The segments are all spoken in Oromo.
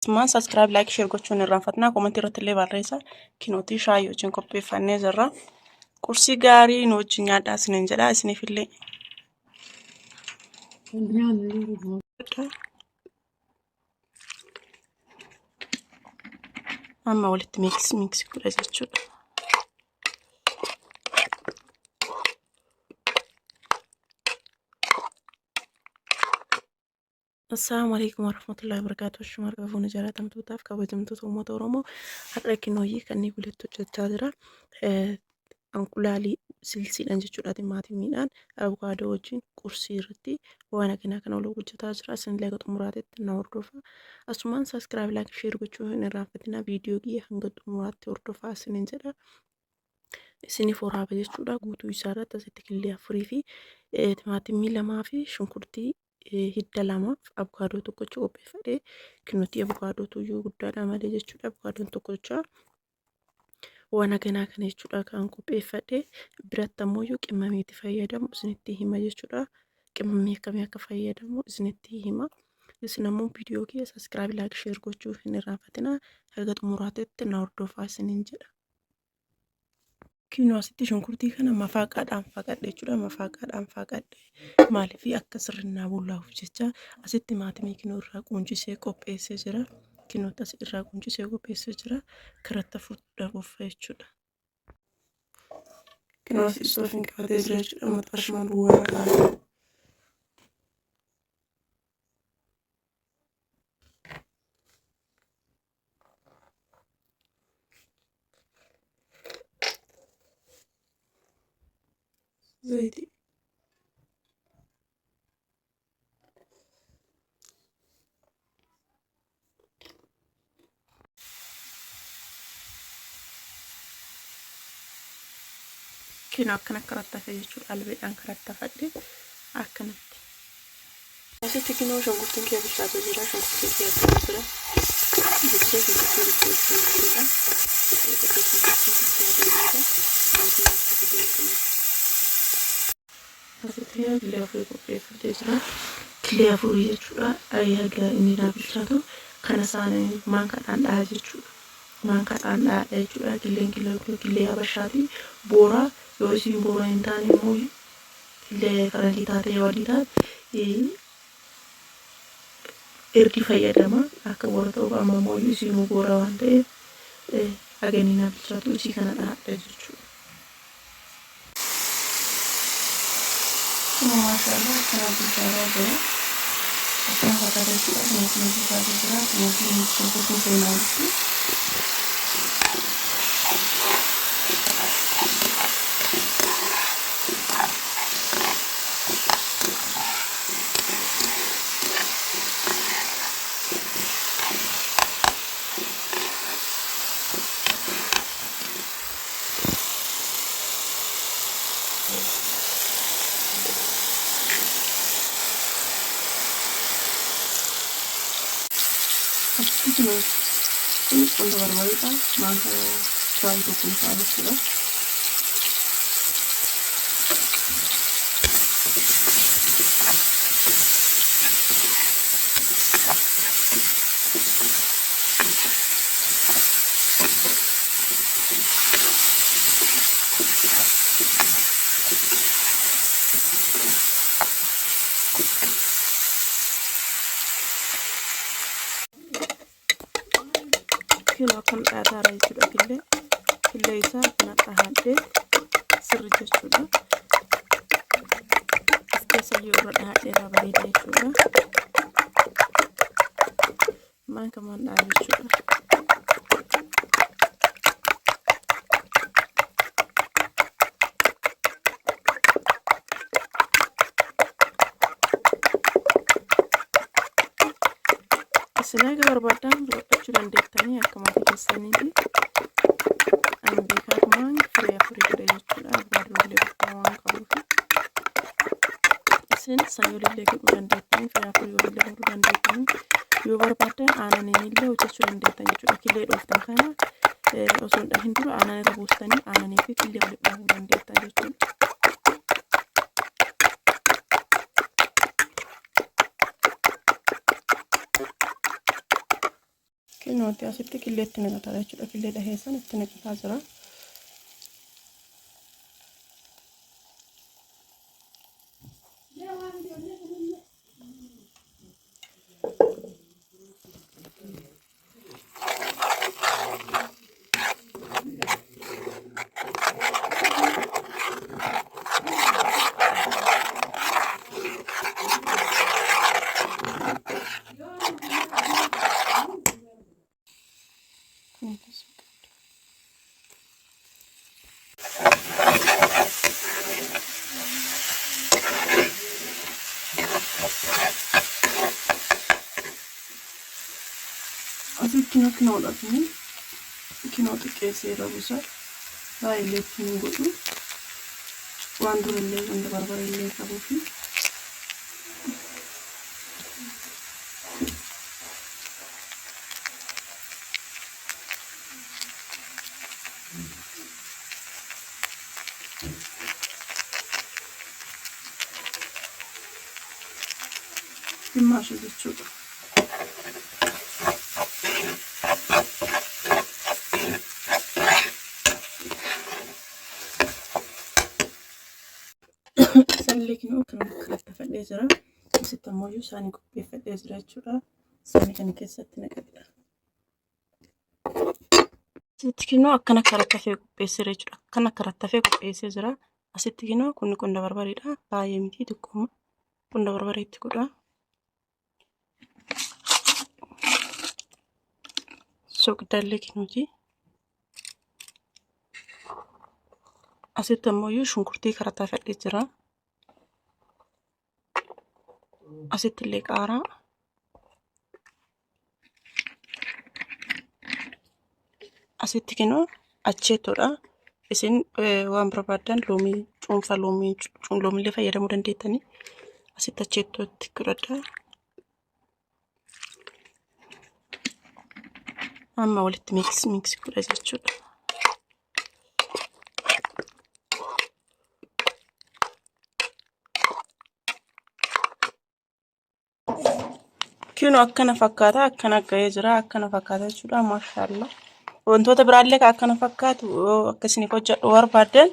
Asumaan subscribe, like, share gochuun irraanfatinaa. Komentii irratti illee barreessaa. Kinootii shaayii wajjin qopheeffannee jirra. Qursii gaarii nu wajjin nyaadhaa isiniin jedha. Isiniifillee. Amma walitti miiksi godha jechuudha. Assalamu alaikum warahmatullahi wabarakatuh. Shumar qabuun jaallatamtootaaf kabajamtoota uummata Oromoo har'a kinooyyii kanneen guleetti hojjechaa jira. Anqulaalii silsiidhaan jechuudha timaatimiidhaan abukaadoo wajjin qursii irratti waan akkanaa kana waliin hojjetaa jira. Isinillee xumuraatti na hordofaa. Asumaan subscribe, like, share gochuu hin irraanfatinaa. Viidiyoo kiyya hanga xumuraatti hordofaa isiniin jedha. Isiniif waraaba jechuudha. Guutuu isaa irratti asitti killee afurii fi timaatimii lamaa fi shunkurtii hidda lamaaf abukaadoo tokkocha qopheeffadhee kinootii abukaadoo tuyyuu guddaadha malee jechuudha. Abukaadoon tokkocha waan akkanaa kana jechuudha kan qopheeffadhee biratti ammoo qimmameetti fayyadamu isinitti hima jechuudha. Qimmamee akkamii akka fayyadamu isinitti hima. Isin ammoo viidiyoo kiyya subscribe, like, share gochuu hin irraanfatinaa. Haga xumuraatti na hordofaa isiniin jedha. Kinoo asitti shunkurtii kana mafaaqaadhaan faqadhe jechuudha. Mafaaqaadhaan faqadhe maaliif akka sirrinnaa bullaa'uuf jecha asitti timaatimii kinoo irraa quuncisee qopheessee jira. Kinoo as irraa quuncisee qopheessee jira. Karatta fudhachuuf jechuudha. Kinoo as istoofiin qabatee jira jechuudha. Maxxashuma duwwaa qabu. Zayti kinoo akkana karattafee jechuudha. Albeedhaan karattafadhe akkanatti. Asitti kinoo shunkurtiin kee bishaatee jira. Shunkurtiin kee akkana jira. Bichee shunkurtii jechuudha. Asitti killee afurii qopheeffatee jira. Killee afurii jechuudha. Ayyaana inni naaf bilchaatu kana isaanii maankaadhaan dhahaa jechuudha. Maankaadhaan dhahaa jechuudha. Killee habashaati. Booraa yoo isin booraa hin taane immoo killee faranjii taatee yoo adii taate ergi fayyadama. Akka boora ta'uuf amma immoo isin booraa waan ta'eef haganii naaf bilchaatu isii kana dhahaa jechuudha. Maşallah kana bilchataa jira. Akkana fakkaata jechuudha. Kunuunsi bilchaatee jira. Kunuunsi shunkurtiin seenaa jechuudha. Ini untuk berbalik mangga soal itu pun harus sudah. Kinoo akkam dhaataara jechuudha. Killee isaa akkana dhaadhee sirri jechuudha. As keessa yeroo dhaadheeraa bareeda jechuudha. Maan kamaan dhaha jechuudha. Selaga barbaadan godhachuu dandeettanii akka maatii keessaniiti. Ani beekaadhumaan firee afurii godhe jechuudha. Abukaadoon illee bakka waan qabuuf isin sanyoolillee godhuu dandeettanii firee afurii illee godhuu dandeettanii yoo barbaadan aananiin illee hojjechuu dandeettan jechuudha. Killee dhooftan kana osoo hin dhahin dura aanan irra buustanii aananii fi killee walitti dhaabuu dandeettan jechuudha. Kinooti asitti killee itti naqataa jechuudha. Killee dhaheessan itti naqataa jira. Asitti kinoodha kun kinoo xiqqeesseera buusa baay'ee ittiin godhu waan durallee wanta barbareellee qabuu fi ግማሽ jechuudha. Sallee kinoo kan fadhee jira. Asitti ammoo isaanii qopheeffadhee jira jechuudha. Isaanii kana keessatti naqadha. Asitti kinoo akkana karattafee qopheessee jechuudha. Akkana karattafee qopheessee jira. Asitti kinoo kun qunda barbareedha. Baay'ee miti xiqqooma. Qunda barbareetti godha. Soqidallee kinooti. Asitti ammoo shunkurtii karattafee jira. Asitti illee qaaraa. Asitti kinoo acheettoodha. Isin waan barbaadan loomii cuunfaa loomillee fayyadamuu dandeettanii. Asitti acheettootti godhadha. Amma walitti miiksi godha jechuudha. Kinoo akkana fakkaata. Akkana ga'ee jira. Akkana fakkaata jechuudha. Maashaallah. Wantoota biraallee akkana fakkaatu akkasiniif hojjedhu barbaadan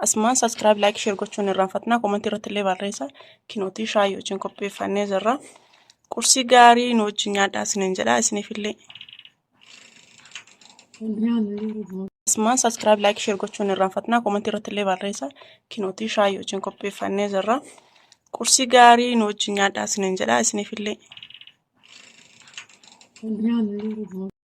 asumaan subscribe like share gochuun irraanfatina. Komentii irratti illee barreessaa. Kinootii shaayii wajjin qopheeffannee jirra. Qursii gaarii nu wajjin nyaadhaa isiniin jedha. Isiniif illee asumaan subscribe like share gochuun irraanfatina. Komentii irratti illee barreessaa. Kinootii shaayii wajjin qopheeffannee jirra. Qursii gaarii nu wajjin nyaadhaa isiniin jedha. Isiniif illee